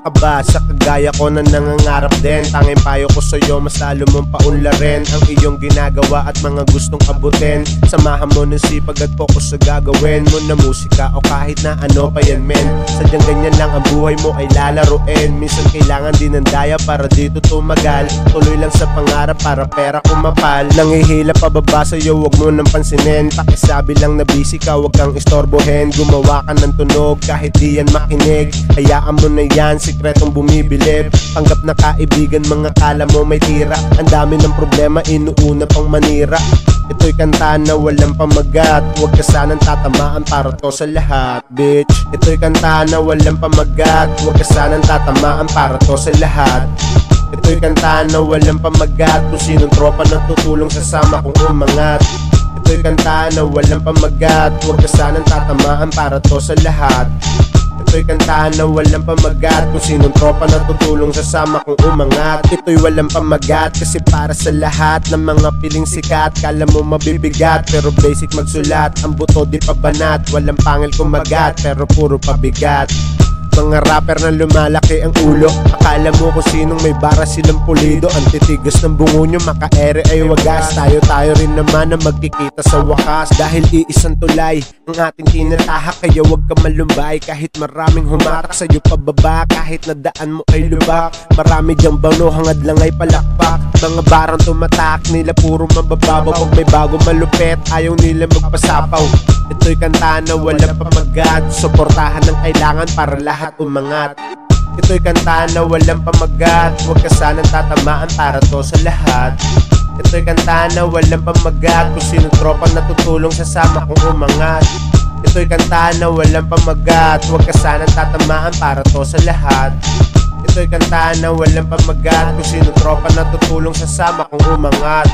ka ba sa kagaya ko na nangangarap din? Tanging payo ko sa'yo, mas lalo mong paunlarin ang iyong ginagawa at mga gustong abutin. Samahan mo ng sipag at focus sa gagawin mo na musika o kahit na ano pa yan men. Sadyang ganyan lang ang buhay mo ay lalaruin. Minsan kailangan din ng daya para dito tumagal. Tuloy lang sa pangarap para pera kumapal. Nangihila pababa sa'yo, wag mo nang pansinin. Pakisabi lang na busy ka, wag kang istorbohin. Gumawa ka ng tunog kahit di yan makinig. Hayaan mo na yan, sikretong bumibilib. Panggap na kaibigan, mga kala mo may tira. Ang dami ng problema, inuuna pang manira. Ito'y kanta na walang pamagat. Huwag ka sanang tatamaan para to sa lahat, bitch. Ito'y kanta na walang pamagat. Huwag ka sanang tatamaan para to sa lahat. Ito'y kanta na walang pamagat. Kung sinong tropa na tutulong sasama kong umangat. Ito'y kanta na walang pamagat. Huwag ka sanang tatamaan para to sa lahat. Ito'y kanta na walang pamagat. Kung sinong tropa na tutulong sasama kong umangat. Ito'y walang pamagat kasi para sa lahat ng mga piling sikat. Kala mo mabibigat pero basic magsulat. Ang buto di pa banat, walang pangil kumagat pero puro pabigat. Mga rapper na lumalaki ang ulo. Akala mo kung sinong may bara silang pulido. Ang titigas ng bungo nyo, makaere ay wagas. Tayo rin naman na magkikita sa wakas. Dahil iisang tulay ang ating tinatahak. Kaya wag ka malumbay kahit maraming humatak sa'yo pababa. Kahit na daan mo ay lubak. Marami dyang bano, hangad lang ay palakpak. Mga barang tumatak nila puro mabababaw. Pag may bago malupet, ayaw nila magpasapaw. Ito'y kanta na walang pamagat. Suportahan ang kailangan para lahat umangat. Ito'y kanta na walang pamagat. Huwag ka sanang tatamaan para to sa lahat. Ito'y kanta na walang pamagat. Kung sinong tropa na tutulong sasama kong umangat. Ito'y kanta na walang pamagat. Huwag ka sanang tatamaan para to sa lahat. Ito'y kanta na walang pamagat. Kung sinong tropa na tutulong sasama kong umangat.